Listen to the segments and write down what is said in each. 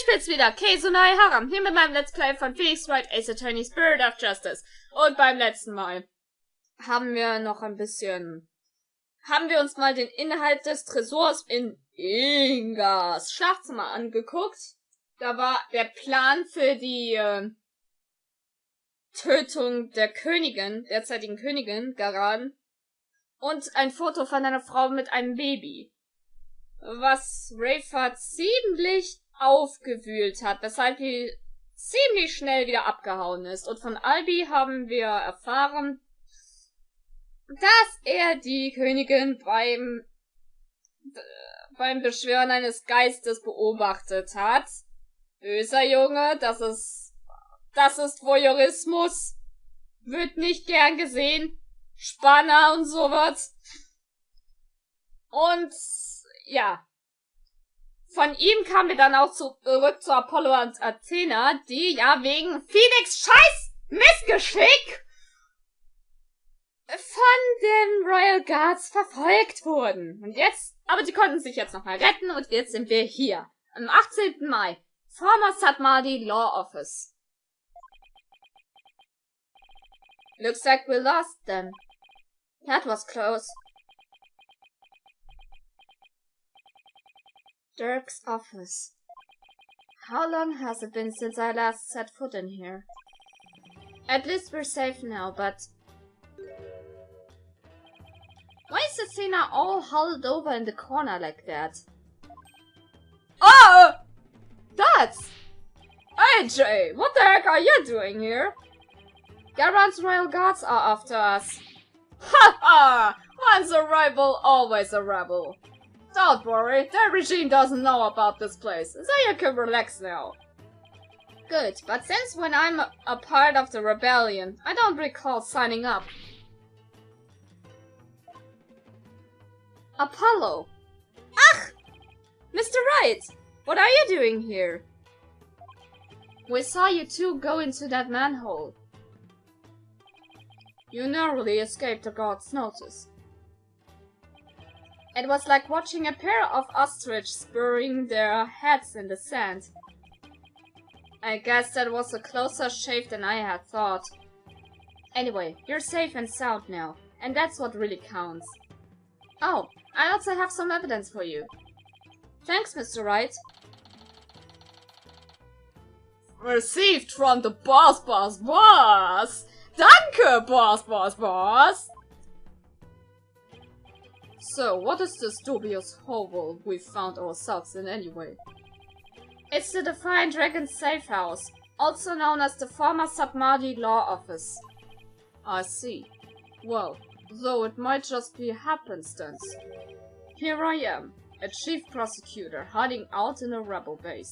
bin's wieder, Jahren, hier mit meinem Let's Play von Felix Wright, Ace Attorney, Spirit of Justice. Und beim letzten Mal haben wir uns mal den Inhalt des Tresors in Ingas Schlafzimmer angeguckt. Da war der Plan für die Tötung der Königin, derzeitigen Königin, Jahren, und ein Foto von einer Frau mit einem Baby. Was Rafer ziemlich aufgewühlt hat, weshalb die ziemlich schnell wieder abgehauen ist. Und von Albi haben wir erfahren, dass er die Königin beim Beschwören eines Geistes beobachtet hat. Böser Junge, das ist Voyeurismus. Wird nicht gern gesehen. Spanner und sowas. Und ja. Von ihm kamen wir dann auch zurück zu Apollo und Athena, die ja wegen Phoenix Scheiß Missgeschick von den Royal Guards verfolgt wurden. Und jetzt, aber die konnten sich jetzt nochmal retten und jetzt sind wir hier. Am 18. Mai. Former Satmadi Law Office. Looks like we lost them. That was close. Dhurkes' office. How long has it been since I last set foot in here? At least we're safe now, but... Why is Athena all huddled over in the corner like that? Oh! That's... AJ, what the heck are you doing here? Garand's Royal Guards are after us. Ha ha! Once a rival, always a rebel. Don't worry, the regime doesn't know about this place, so you can relax now. Good, but since when I'm a part of the rebellion, I don't recall signing up. Apollo! Ach! Mr. Wright! What are you doing here? We saw you two go into that manhole. You narrowly escaped the guard's notice. It was like watching a pair of ostriches burying their heads in the sand. I guess that was a closer shave than I had thought. Anyway, you're safe and sound now, and that's what really counts. Oh, I also have some evidence for you. Thanks, Mr. Wright. Received from the boss. Danke, boss. So, what is this dubious hovel we found ourselves in anyway? It's the Defiant Dragon's safe house, also known as the former Satmadi Law Office. I see. Well, though it might just be happenstance. Here I am, a chief prosecutor hiding out in a rebel base.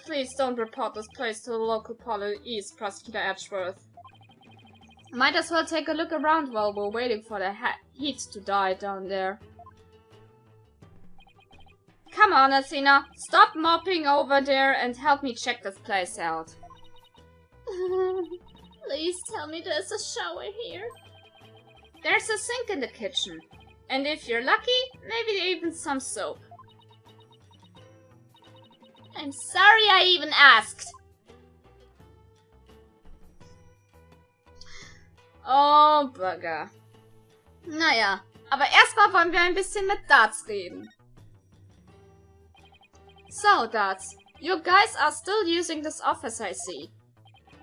Please don't report this place to the local police, Prosecutor Edgeworth. Might as well take a look around while we're waiting for the heat to die down there. Come on, Athena, stop mopping over there and help me check this place out. Please tell me there's a shower here. There's a sink in the kitchen. And if you're lucky, maybe even some soap. I'm sorry I even asked. Oh, Bugger. Naja, aber erstmal wollen wir ein bisschen mit Darts reden. So, Darts, you guys are still using this office, I see.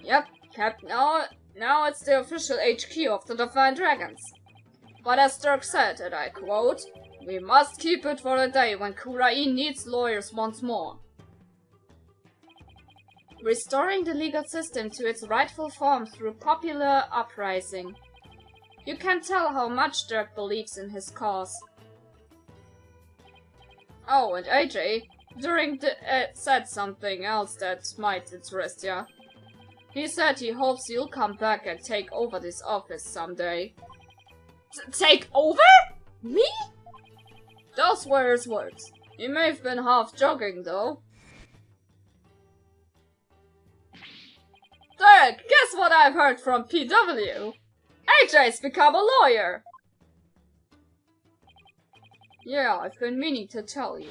Yep, Captain. Now it's the official HQ of the Defiant Dragons. But as Dirk said, and I quote, we must keep it for the day when Kurai needs lawyers once more. Restoring the legal system to its rightful form through popular uprising. You can tell how much Dirk believes in his cause. Oh, and AJ, said something else that might interest ya. He said he hopes you'll come back and take over this office someday. Take over? Me? Those were his words. He may have been half joking though. Dirk, guess what I've heard from PW? AJ's become a lawyer! Yeah, I've been meaning to tell you.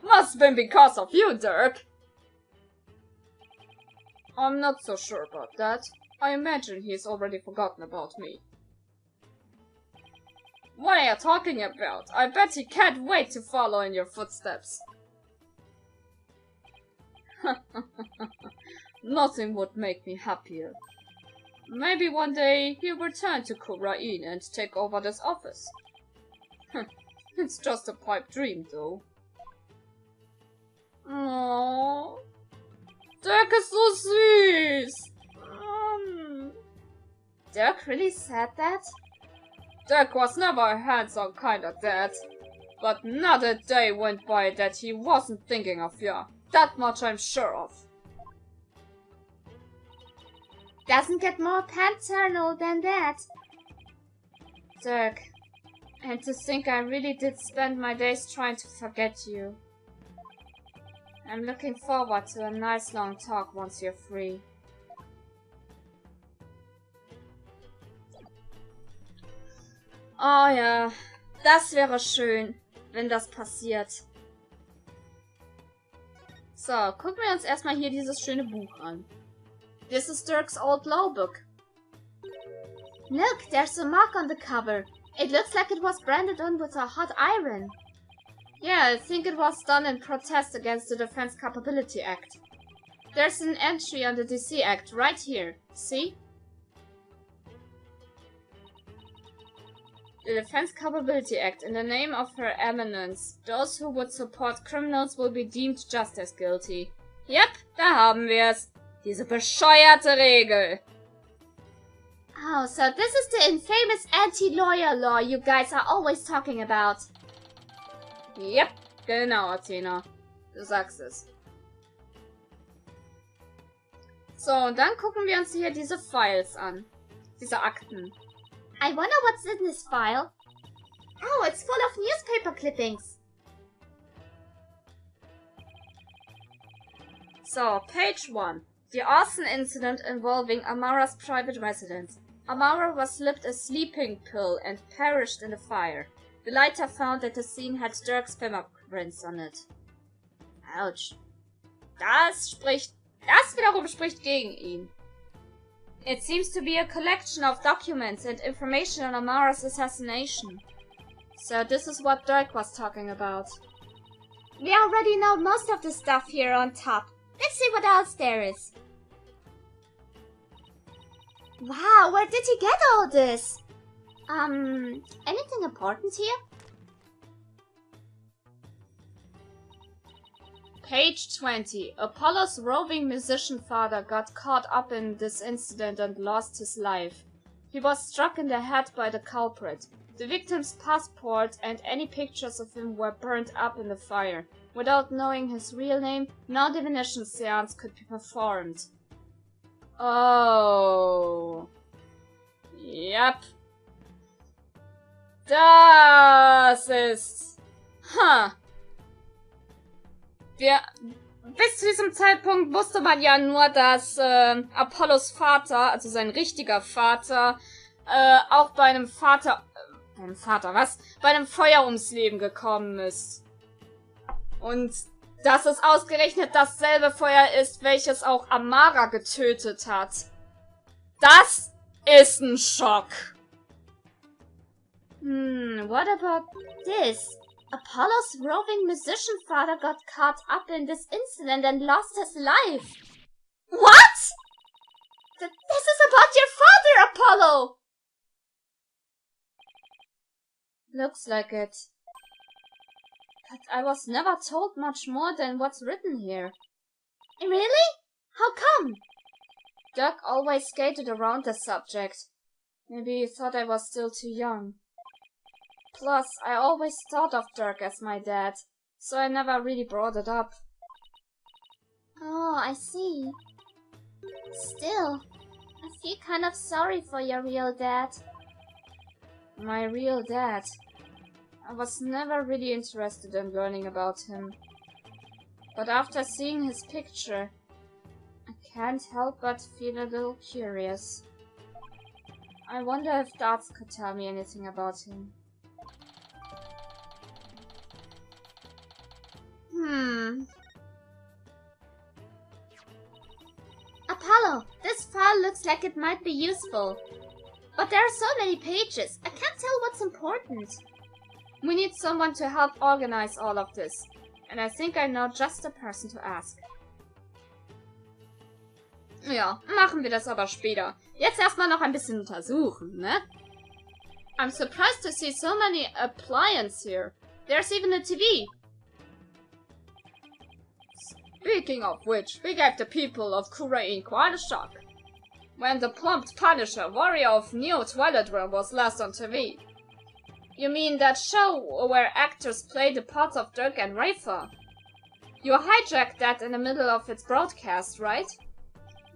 Must have been because of you, Dirk. I'm not so sure about that. I imagine he's already forgotten about me. What are you talking about? I bet he can't wait to follow in your footsteps. Nothing would make me happier. Maybe one day he'll return to Kurain and take over this office. It's just a pipe dream, though. Aww. Dirk is so sweet! Dirk really said that? Dirk was never a hands-on kind of dad. But not a day went by that he wasn't thinking of ya. That much I'm sure of. Doesn't get more paternal than that. Dirk, and to think I really did spend my days trying to forget you. I'm looking forward to a nice long talk once you're free. Oh ja, das wäre schön, wenn das passiert. So, gucken wir uns erstmal hier dieses schöne Buch an. This is Dirk's old law book. Look, there's a mark on the cover. It looks like it was branded on with a hot iron. Yeah, I think it was done in protest against the Defense Capability Act. There's an entry on the DC Act right here. See? The Defense Capability Act. In the name of Her Eminence, those who would support criminals will be deemed just as guilty. Yep, da haben wir's. Diese bescheuerte Regel. Oh, so this is the infamous anti-lawyer law you guys are always talking about. Yep, genau, Athena. Du sagst es. So, und dann gucken wir uns hier diese Files an. Diese Akten. I wonder what's in this file. Oh, it's full of newspaper clippings. So, page 1. The arson incident involving Amara's private residence. Amara was slipped a sleeping pill and perished in the fire. The lighter found that the scene had Dirk's fingerprints on it. Ouch. Das wiederum spricht gegen ihn. It seems to be a collection of documents and information on Amara's assassination. So this is what Dirk was talking about. We already know most of the stuff here on top. Let's see what else there is. Wow, where did he get all this? Anything important here? Page 20. Apollo's roving musician father got caught up in this incident and lost his life. He was struck in the head by the culprit. The victim's passport and any pictures of him were burned up in the fire. Without knowing his real name, no divination seance could be performed. Oh. Yep. Das ist... Bis zu diesem Zeitpunkt wusste man ja nur, dass Apollos Vater, also sein richtiger Vater, auch bei einem bei einem Feuer ums Leben gekommen ist. Und dass es ausgerechnet dasselbe Feuer ist, welches auch Amara getötet hat. Das ist ein Schock. What about this? Apollo's roving musician father got caught up in this incident and lost his life. What? This is about your father, Apollo! Looks like it. But I was never told much more than what's written here. Really? How come? Dirk always skated around the subject. Maybe he thought I was still too young. Plus, I always thought of Dirk as my dad, so I never really brought it up. Oh, I see. Still, I feel kind of sorry for your real dad. My real dad. I was never really interested in learning about him. But after seeing his picture, I can't help but feel a little curious. I wonder if Darts could tell me anything about him. looks like it might be useful. But there are so many pages, I can't tell what's important. We need someone to help organize all of this. And I think I know just the person to ask. Ja, machen wir das aber später. Jetzt erstmal noch ein bisschen untersuchen, ne? I'm surprised to see so many appliances here. There's even a TV. Speaking of which, we gave the people of Kurain quite a shock when the plump Punisher, warrior of Neo Twilight Realm, was last on TV. You mean that show where actors play the parts of Dirk and Rafer? You hijacked that in the middle of its broadcast, right?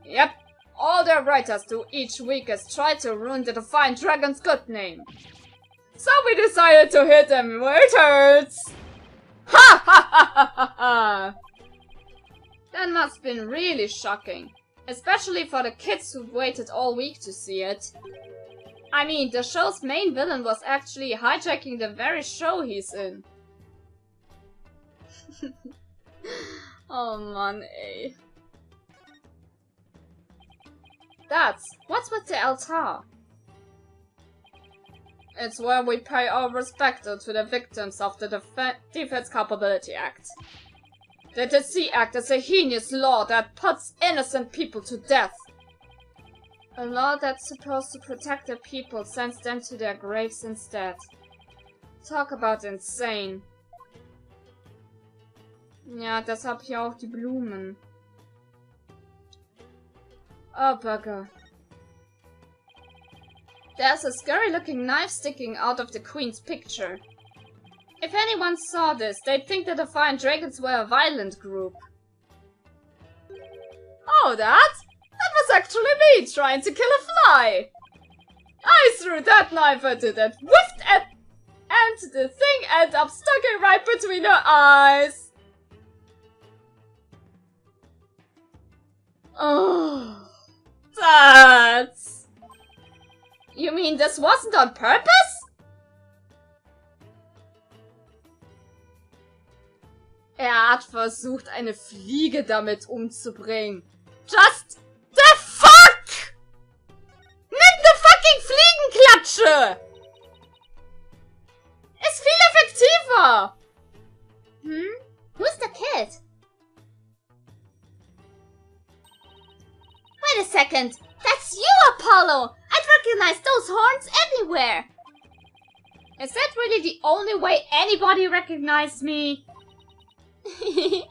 Yep. All their writers do each week is try to ruin the Defiant Dragon's good name. So we decided to hit them where it hurts. Ha ha ha ha ha ha! That must have been really shocking. Especially for the kids who waited all week to see it. I mean, the show's main villain was actually hijacking the very show he's in. Oh man, eh. What's with the altar? It's where we pay our respect to the victims of the Defense Capability Act. The DC Act is a heinous law that puts innocent people to death. A law that's supposed to protect the people sends them to their graves instead. Talk about insane. Ja, deshalb hier auch die Blumen. Oh, bugger. There's a scary-looking knife sticking out of the Queen's picture. If anyone saw this, they'd think the Defiant Dragons were a violent group. Oh, that was actually me trying to kill a fly! I threw that knife at it and whiffed it, and the thing ended up stuck right between her eyes! Oh, that's... You mean this wasn't on purpose? Hat versucht, eine Fliege damit umzubringen. Just the fuck! Nimm ne fucking Fliegenklatsche! Ist viel effektiver! Who's the kid? Wait a second! That's you, Apollo! I'd recognize those horns anywhere! Is that really the only way anybody recognized me? You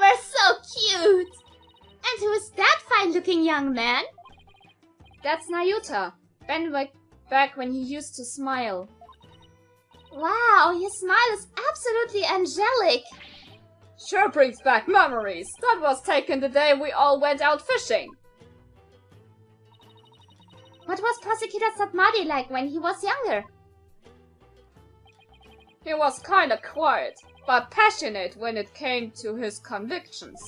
are so cute! And who is that fine-looking young man? That's Nayuta. Back when he used to smile. Wow, his smile is absolutely angelic! Sure brings back memories. That was taken the day we all went out fishing. What was Prosecutor Satmadi like when he was younger? He was kinda quiet, but passionate when it came to his convictions.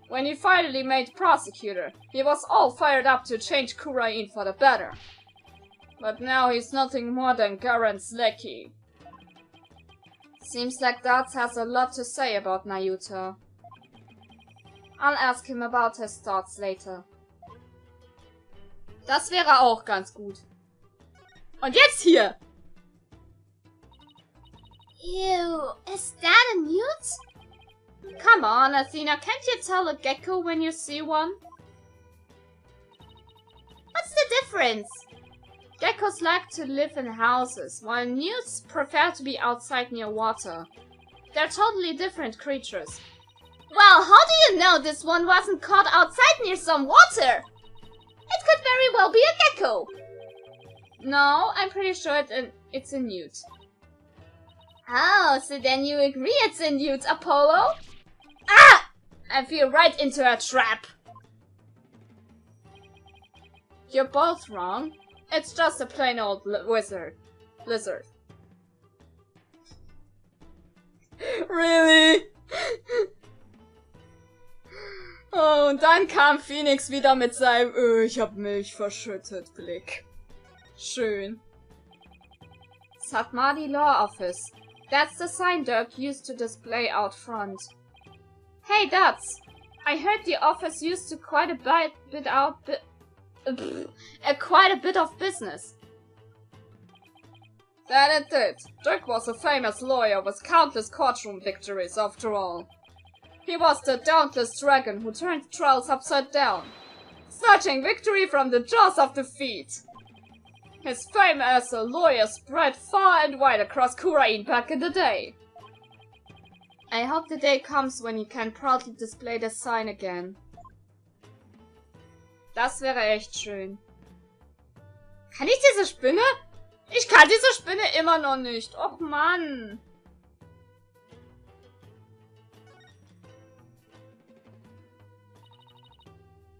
When he finally made prosecutor, he was all fired up to change Kurain for the better. But now he's nothing more than Garen's lackey. Seems like Darts has a lot to say about Nayuta. I'll ask him about his thoughts later. Das wäre auch ganz gut. Und jetzt hier! Ew, is that a newt? Come on, Athena, can't you tell a gecko when you see one? What's the difference? Geckos like to live in houses, while newts prefer to be outside near water. They're totally different creatures. Well, how do you know this one wasn't caught outside near some water? It could very well be a gecko. No, I'm pretty sure it's a newt. Oh, so then you agree it's a newt, Apollo? Ah! I fell right into a trap. You're both wrong. It's just a plain old lizard. Really? Oh, und dann kam Phoenix wieder mit seinem ich hab Milch verschüttet Blick. Schön. Satmadi Law Office. That's the sign Dirk used to display out front. Hey, Duds! I heard the office used to quite a bit quite a bit of business. That it did. Dirk was a famous lawyer with countless courtroom victories, after all. He was the dauntless dragon who turned trials upside down, snatching victory from the jaws of defeat. His fame as a lawyer spread far and wide across Kurain back in the day. I hope the day comes when you can proudly display the sign again. Das wäre echt schön. Kann ich diese Spinne? Ich kann diese Spinne immer noch nicht. Och Mann.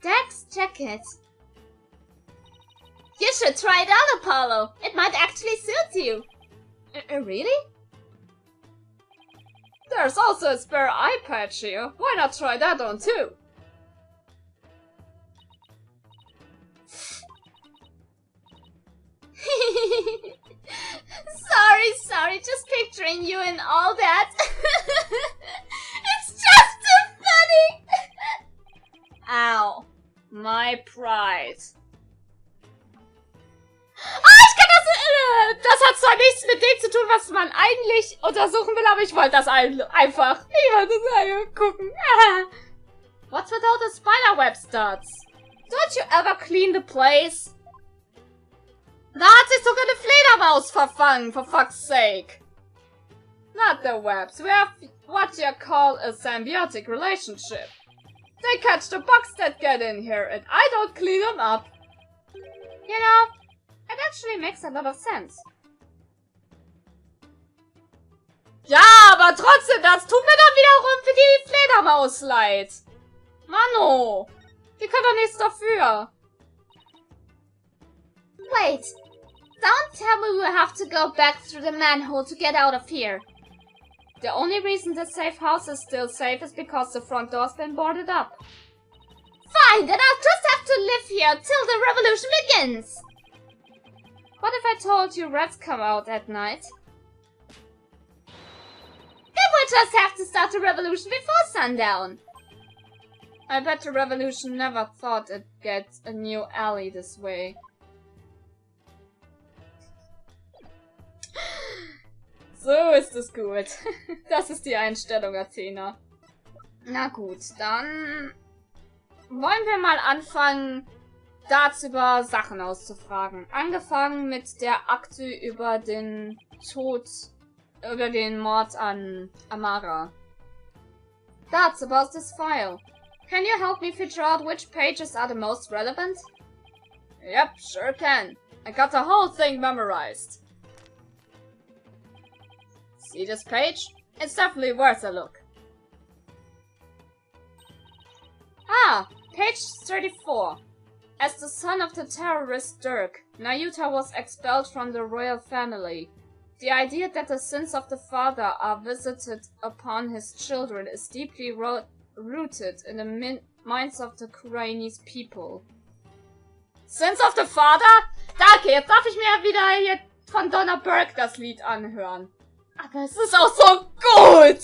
Deck's jacket. You should try it on, Apollo. It might actually suit you. Really? There's also a spare eye patch here. Why not try that on too? Sorry, just picturing you and all that. It's just too funny. Ow. My pride. Das hat zwar nichts mit dem zu tun, was man eigentlich untersuchen will, aber ich wollte das einfach. Ich wollte das gucken. What's with all the spider web studs? Don't you ever clean the place? Da hat sich sogar eine Fledermaus verfangen, for fuck's sake. Not the webs. We have what you call a symbiotic relationship. They catch the bugs that get in here, and I don't clean them up. You know, it actually makes a lot of sense. Ja, aber trotzdem, das tut mir dann wiederum für die Fledermaus leid. Mano, die kann doch nichts dafür. Wait, don't tell me we have to go back through the manhole to get out of here. The only reason the safe house is still safe is because the front door's been boarded up. Fine, then I'll just have to live here till the revolution begins. What if I told you rats come out at night? Then we'll just have to start the revolution before sundown. I bet the revolution never thought it'd get a new alley this way. So ist es gut. Das ist die Einstellung, Athena. Na gut, dann wollen wir mal anfangen, dazu über Sachen auszufragen. Angefangen mit der Akte über den Mord an Amara. That's about this file. Can you help me figure out which pages are the most relevant? Yep, sure can. I got the whole thing memorized. See this page? It's definitely worth a look. Ah, page 34. As the son of the terrorist Dirk, Nayuta was expelled from the royal family. The idea that the sins of the father are visited upon his children is deeply rooted in the minds of the Kurainese people. Sins of the father? Danke, jetzt darf ich mir wieder hier von Donna Burke das Lied anhören. Aber es ist auch so gut!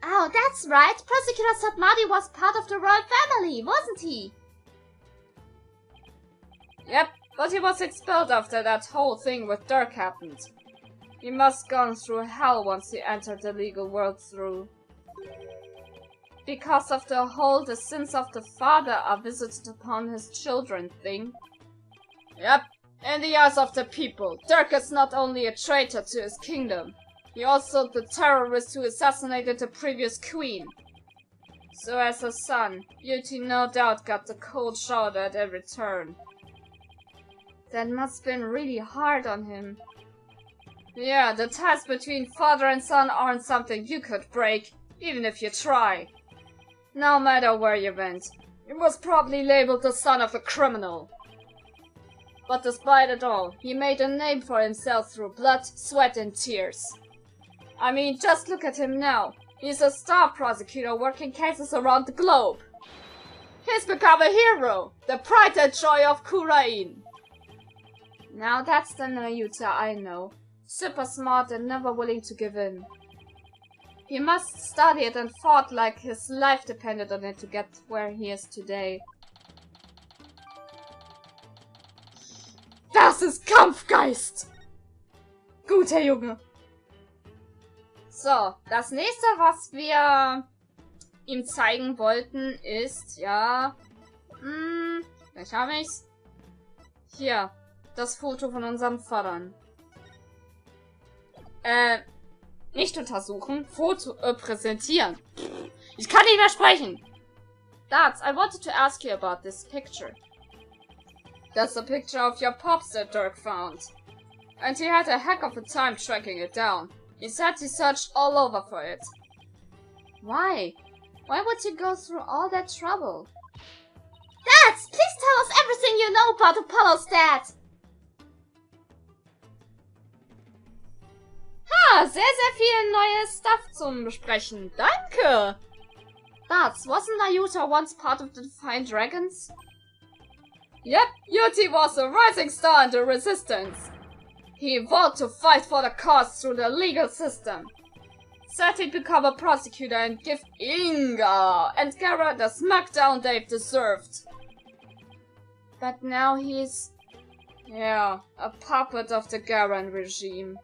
Oh, that's right. Prosecutor Satmadi was part of the royal family, wasn't he? Yep, but he was expelled after that whole thing with Dirk happened. He must gone through hell once he entered the legal world through. Because of the whole the sins of the father are visited upon his children thing. Yep, in the eyes of the people, Dirk is not only a traitor to his kingdom, he also the terrorist who assassinated the previous queen. So as a son, Beauty no doubt got the cold shoulder at every turn. That must have been really hard on him. Yeah, the ties between father and son aren't something you could break, even if you try. No matter where you went, he was probably labeled the son of a criminal. But despite it all, he made a name for himself through blood, sweat and tears. I mean, just look at him now. He's a star prosecutor working cases around the globe. He's become a hero, the pride and joy of Kurain. Now that's the Nayuta I know. Super smart and never willing to give in. He must study it and fought like his life depended on it to get where he is today. Das ist Kampfgeist! Guter Junge! So, das nächste, was wir ihm zeigen wollten, ist, ja... Vielleicht habe ich's. Hier, das Foto von unserem Vater. Nicht untersuchen, Foto präsentieren. Ich kann nicht mehr sprechen. Dad, I wanted to ask you about this picture. That's a picture of your pops that Dirk found. And he had a heck of a time tracking it down. He said he searched all over for it. Why? Why would you go through all that trouble? Dad, please tell us everything you know about Apollo's dad. Sehr, sehr viel neues Stuff zum Besprechen. Danke! But wasn't Nayuta once part of the Defiant Dragons? Yep, Yuti was a rising star in the resistance. He vowed to fight for the cause through the legal system. Said he'd become a prosecutor and give Inga and Gara the smackdown they've deserved. But now he's... yeah, a puppet of the Garan regime.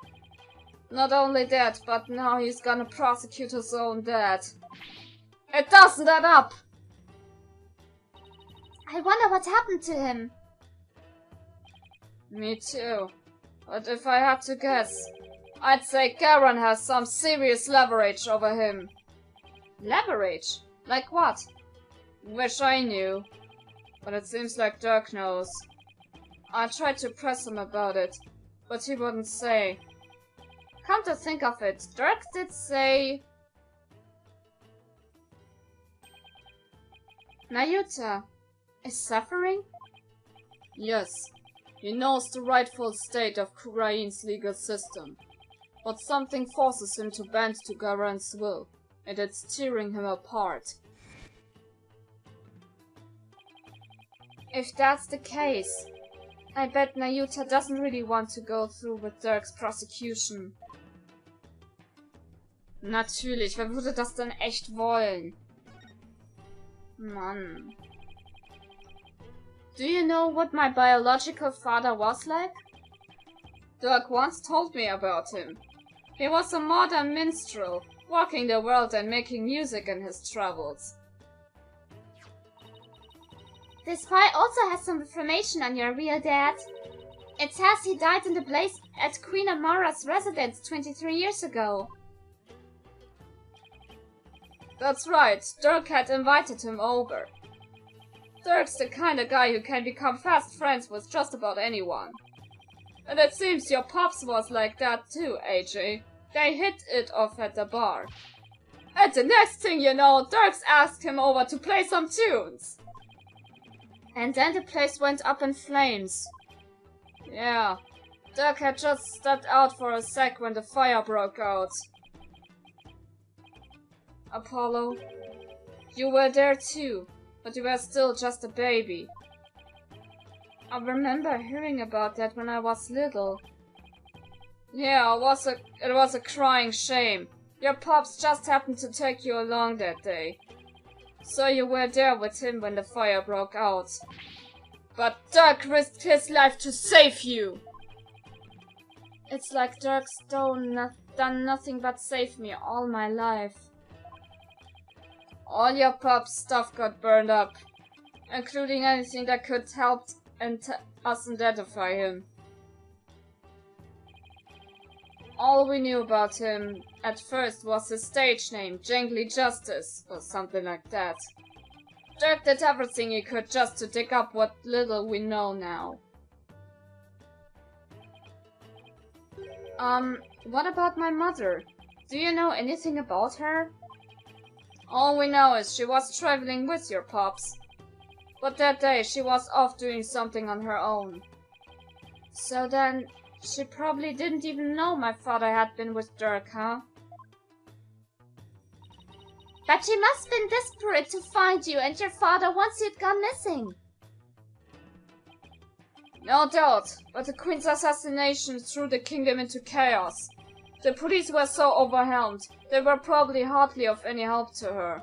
Not only that, but now he's gonna prosecute his own dad. It doesn't add up! I wonder what happened to him. Me too. But if I had to guess, I'd say Garan has some serious leverage over him. Leverage? Like what? Wish I knew. But it seems like Dirk knows. I tried to press him about it, but he wouldn't say. Come to think of it, Dirk did say... Nayuta is suffering? Yes, he knows the rightful state of Kurain's legal system. But something forces him to bend to Garan's will, and it's tearing him apart. If that's the case, I bet Nayuta doesn't really want to go through with Dirks prosecution. Natürlich, wer würde das denn echt wollen? Mann. Do you know what my biological father was like? Dirk once told me about him. He was a modern minstrel, walking the world and making music in his travels. This file also has some information on your real dad. It says he died in the blaze at Queen Amara's residence 23 years ago. That's right, Dirk had invited him over. Dirk's the kind of guy who can become fast friends with just about anyone. And it seems your pops was like that too, AJ. They hit it off at the bar. And the next thing you know, Dirk's asked him over to play some tunes. And then the place went up in flames. Yeah, Dirk had just stepped out for a sec when the fire broke out. Apollo, you were there too, but you were still just a baby. I remember hearing about that when I was little. Yeah, it was a crying shame. Your pops just happened to take you along that day. So you were there with him when the fire broke out. But Dirk risked his life to save you! It's like Dirk's done nothing but save me all my life. All your pop's stuff got burned up, including anything that could help us identify him. All we knew about him at first was his stage name, Jangly Justice, or something like that. Dirk did everything he could just to dig up what little we know now. What about my mother? Do you know anything about her? All we know is she was traveling with your pops. But that day she was off doing something on her own. So then, she probably didn't even know my father had been with Dirk, huh? But she must have been desperate to find you and your father once you'd gone missing. No doubt, but the Queen's assassination threw the kingdom into chaos. The police were so overwhelmed, they were probably hardly of any help to her.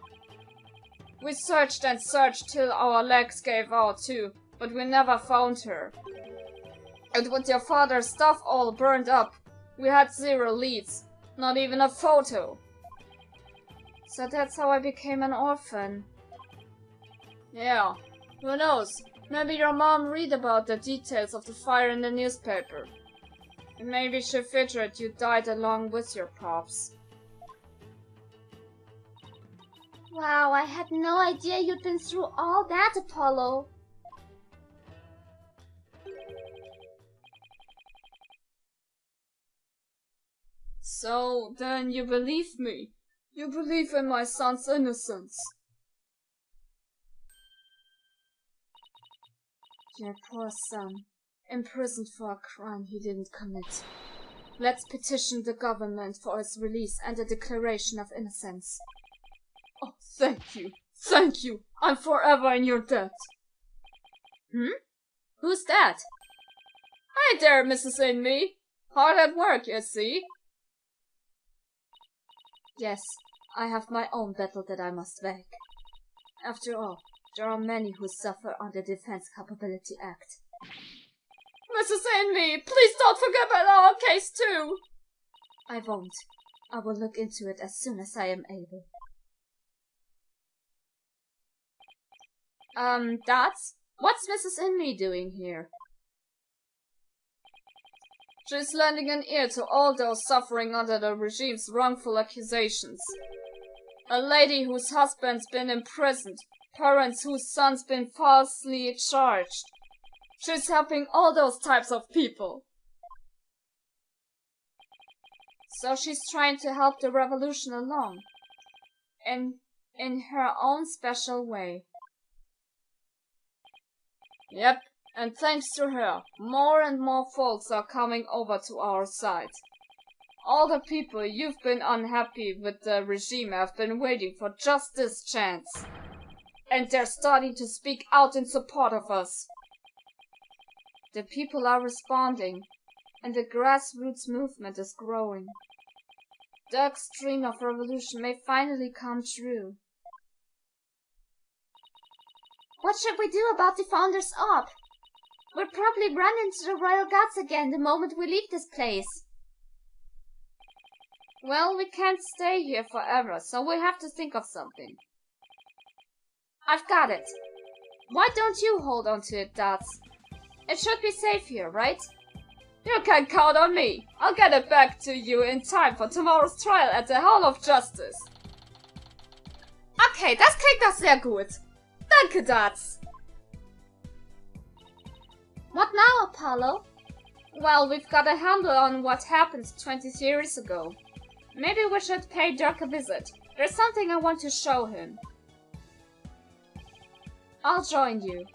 We searched and searched till our legs gave out too, but we never found her. And with your father's stuff all burned up, we had 0 leads, not even a photo. So that's how I became an orphan. Yeah, who knows? Maybe your mom read about the details of the fire in the newspaper. And maybe she figured you died along with your pops. Wow, I had no idea you'd been through all that, Apollo. So, then you believe me? You believe in my son's innocence? Your poor son, imprisoned for a crime he didn't commit. Let's petition the government for his release and a declaration of innocence. Oh, thank you. Thank you. I'm forever in your debt. Who's that? Hi there, Mrs. Inme. Hard at work, you see. Yes, I have my own battle that I must wage. After all, there are many who suffer under Defense Capability Act. Mrs. Inme, please don't forget about our case too. I won't. I will look into it as soon as I am able. What's Mrs. Inme doing here? She's lending an ear to all those suffering under the regime's wrongful accusations. A lady whose husband's been imprisoned, parents whose son's been falsely charged. She's helping all those types of people. So she's trying to help the revolution along. In her own special way. Yep, and thanks to her, more and more folks are coming over to our side. All the people you've been unhappy with the regime have been waiting for just this chance. And they're starting to speak out in support of us. The people are responding, and the grassroots movement is growing. Doug's dream of revolution may finally come true. What should we do about the founder's op? We'll probably run into the royal guards again the moment we leave this place. Well, we can't stay here forever, so we have to think of something. I've got it. Why don't you hold on to it, Dots? It should be safe here, right? You can count on me. I'll get it back to you in time for tomorrow's trial at the Hall of Justice. Okay, das klingt doch sehr gut. Danke, Dots. What now, Apollo? Well, we've got a handle on what happened 20 years ago. Maybe we should pay Dirk a visit. There's something I want to show him. I'll join you.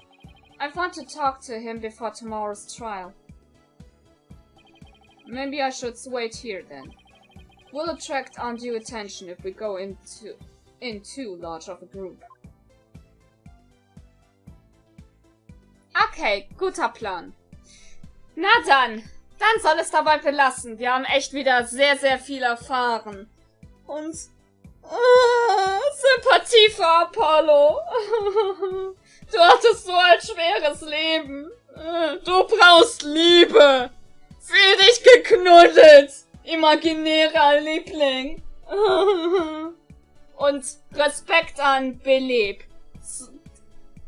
I want to talk to him before tomorrow's trial. Maybe I should wait here then. We'll attract undue attention if we go in too large of a group. Okay, guter Plan. Na dann soll es dabei belassen. Wir haben echt wieder sehr, sehr viel erfahren. Und Sympathie für Apollo. Du hattest so ein schweres Leben. Du brauchst Liebe. Fühl dich geknuddelt, imaginärer Liebling. Und Respekt an Beleb.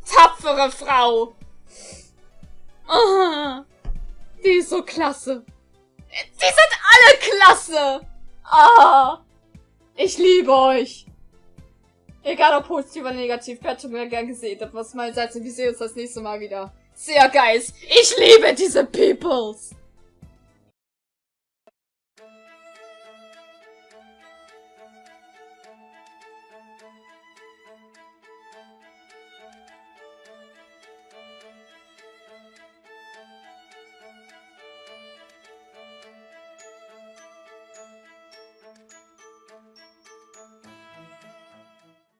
Tapfere Frau. Die ist so klasse. Die sind alle klasse. Ich liebe euch. Egal ob positiv oder negativ, Bewertung oder gern gesehen. Das war's meinerseits und wir sehen uns das nächste Mal wieder. Sehr geil. Ich liebe diese Peoples.